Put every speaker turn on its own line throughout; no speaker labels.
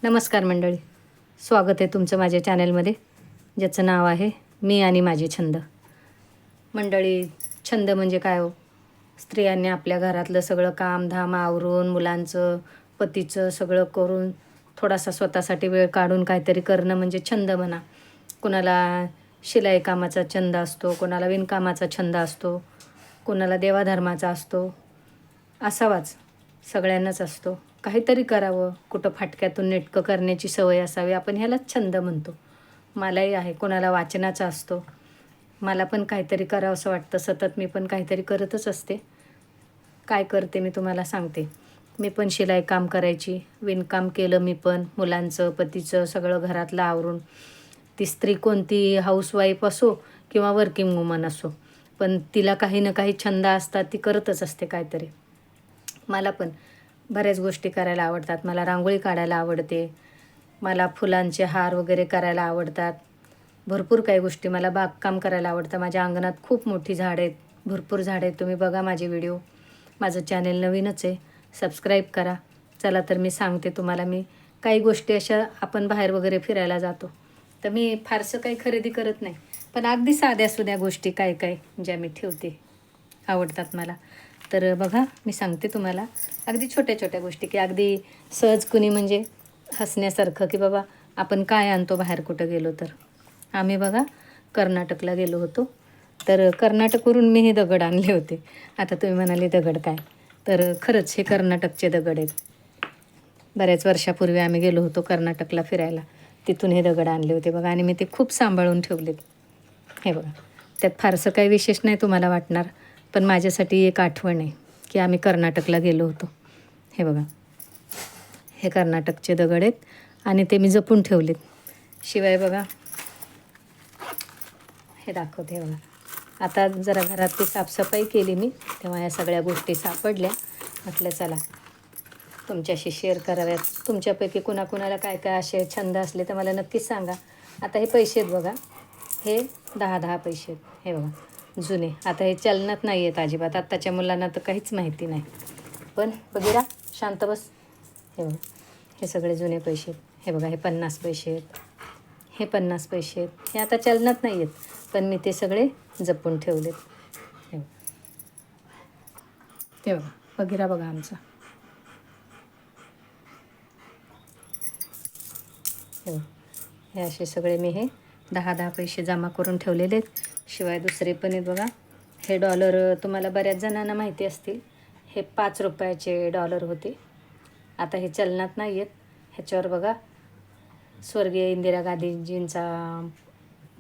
नमस्कार मंडळी, स्वागत आहे तुमचं माझ्या चॅनलमध्ये, ज्याचं नाव आहे मी आणि माझे छंद. मंडळी, छंद म्हणजे काय हो? स्त्रियांनी आपल्या घरातलं सगळं कामधाम आवरून, मुलांचं, पतीचं सगळं करून थोडासा स्वतःसाठी वेळ काढून काहीतरी करणं म्हणजे छंद म्हणा. कोणाला शिलाई कामाचा छंद असतो, कोणाला विणकामाचा छंद असतो, कोणाला देवाधर्माचा असतो. असावाच, सगळ्यांनाच असतो. काहीतरी करावं, कुठं फाटक्यातून नेटकं करण्याची सवय असावी, आपण ह्यालाच छंद म्हणतो. मलाही आहे. कोणाला वाचनाचा असतो. मला पण काहीतरी करावंसं वाटतं, सतत मी पण काहीतरी करतच असते. काय करते मी तुम्हाला सांगते. मी पण शिलाई काम करायची, विणकाम केलं मी पण, मुलांचं, पतीचं सगळं घरातलं आवरून. ती स्त्री कोणती हाऊसवाईफ असो किंवा वर्किंग वुमन असो, पण तिला काही ना काही छंद असतात, ती करतच असते काहीतरी. मला पण बऱ्याच गोष्टी करायला आवडतात. मला रांगोळी काढायला आवडते, मला फुलांचे हार वगैरे करायला आवडतात. भरपूर काही गोष्टी, मला बागकाम करायला आवडतं. माझ्या अंगणात खूप मोठी झाडं आहेत, भरपूर झाडं आहेत. तुम्ही बघा माझे व्हिडिओ. माझं चॅनेल नवीनच आहे, सबस्क्राईब करा. चला तर मी सांगते तुम्हाला. मी काही गोष्टी अशा, आपण बाहेर वगैरे फिरायला जातो तर मी फारसं काही खरेदी करत नाही, पण अगदी साध्यासुध्या गोष्टी काय काय ज्या मी ठेवते आवडतात मला. तर बघा, मी सांगते तुम्हाला अगदी छोट्या छोट्या गोष्टी, की अगदी सहज कुणी म्हणजे हसण्यासारखं, की बाबा आपण काय आणतो बाहेर कुठं गेलो तर. आम्ही बघा कर्नाटकला गेलो होतो, तर कर्नाटकवरून मी हे दगड आणले होते. आता तुम्ही म्हणाले दगड काय, तर खरंच हे कर्नाटकचे दगड आहेत. बऱ्याच वर्षापूर्वी आम्ही गेलो होतो कर्नाटकला फिरायला, तिथून हे दगड आणले होते बघा, आणि मी ते खूप सांभाळून ठेवलेत. हे बघा, त्यात फारसं काही विशेष नाही तुम्हाला वाटणार, पण माझ्यासाठी एक आठवण आहे की आम्ही कर्नाटकला गेलो होतो. हे बघा, हे कर्नाटकचे दगड आहेत आणि ते मी जपून ठेवलेत. शिवाय बघा, हे दाखवते. हे बघा, आता जरा घरातली साफसफाई केली मी, तेव्हा या सगळ्या गोष्टी सापडल्या. म्हटलं चला तुमच्याशी शेअर कराव्यात. तुमच्यापैकी कुणाकुणाला काय काय असे छंद असले तर मला नक्कीच सांगा. आता हे पैसे आहेत बघा, हे 10-10 पैसे आहेत. हे बघा, जुने. आता हे चलनात नाही आहेत अजिबात. आत्ताच्या मुलांना तर काहीच माहिती नाही, पण बघिरा, शांत बस. हे बघा, हे सगळे जुने पैसे आहेत. हे बघा, हे 50 पैसे आहेत, हे 50 पैसे आहेत. हे आता चलनात नाही आहेत, पण मी ते सगळे जपून ठेवलेत. हे बघा, ते बघा, बघिरा बघा आमचा. हे बघा, हे असे सगळे मी हे 10-10 पैसे जमा करून ठेवलेले आहेत. शिवाय दुसरे पण आहेत बघा. हे डॉलर तुम्हाला बऱ्याच जणांना माहिती असतील. हे 5 रुपयाचे डॉलर होते, आता हे चलनात नाही आहेत. ह्याच्यावर बघा स्वर्गीय इंदिरा गांधीजींचा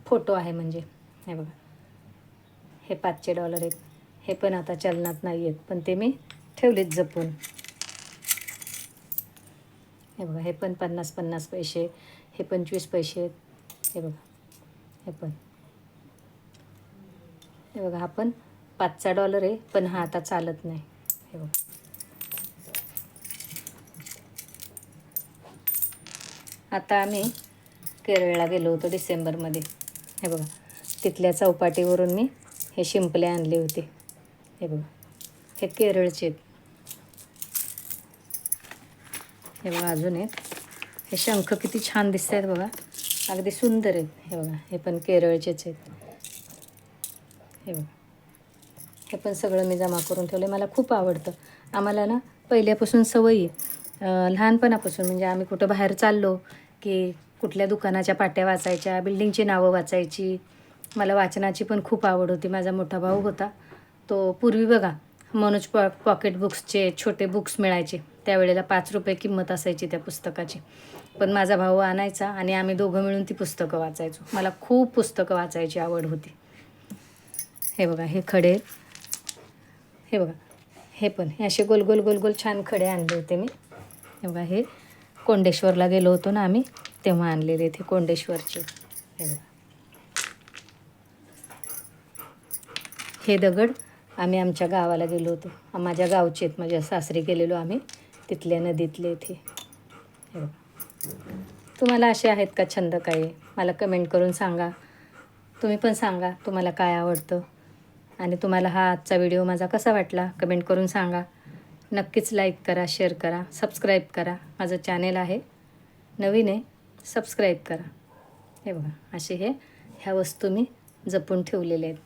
फोटो आहे म्हणजे. हे बघा, हे 5चे डॉलर आहेत. हे पण आता चलनात नाही आहेत, पण ते मी ठेवलेत जपून. हे बघा, हे पण 50-50 पैसे, हे 25 पैसे आहेत. हे बघा, हे पण. हे बघा, हा पण 5चा डॉलर आहे, पण हा आता चालत नाही. हे बघा, आता आम्ही केरळला गेलो होतो डिसेंबरमध्ये. हे बघा, तिथल्या चौपाटीवरून मी हे शिंपले आणले होते. हे बघा, हे केरळचे आहेत. हे बघा, अजून आहेत. हे शंख किती छान दिसत आहेत बघा, अगदी सुंदर आहेत. हे बघा, हे पण केरळचेच आहेत. हे बघा, हे पण सगळं मी जमा करून ठेवलं. मला खूप आवडतं. आम्हाला ना पहिल्यापासून सवयी आहे, लहानपणापासून. म्हणजे आम्ही कुठं बाहेर चाललो की कुठल्या दुकानाच्या पाट्या वाचायच्या, बिल्डिंगची नावं वाचायची. मला वाचनाची पण खूप आवड होती. माझा मोठा भाऊ होता, तो पूर्वी बघा मनोज पॉकेट बुक्सचे छोटे बुक्स मिळायचे. त्यावेळेला 5 रुपये किंमत असायची त्या पुस्तकाची, पण माझा भाऊ आणायचा आणि आम्ही दोघं मिळून ती पुस्तकं वाचायचो. मला खूप पुस्तकं वाचायची आवड होती. हे बघा, हे खडे. हे बघा, हे पण हे असे गोल गोल गोल गोल छान खडे आणले होते मी. हे बघा, हे कोंडेश्वरला गेलो होतो ना आम्ही, तेव्हा आणलेले ते कोंडेश्वरचे. हे बघा, हे दगड आम्ही आमच्या गावाला गेलो होतो, माझ्या गावचे आहेत. माझ्या सासरी गेलेलो आम्ही, तिथल्या नदीतले इथे. हे बघा, तुम्हाला असे आहेत का छंद काही? मला कमेंट करून सांगा. तुम्ही पण सांगा तुम्हाला काय आवडतं, आणि तुम्हाला हा आजचा व्हिडिओ माझा कसा वाटला कमेंट करून सांगा. नक्कीच लाईक करा, शेअर करा, सबस्क्राईब करा. माझं चॅनेल आहे नवीन आहे सबस्क्राईब करा. हे बघा असे ह्या वस्तू मी जपून ठेवलेल्या आहेत.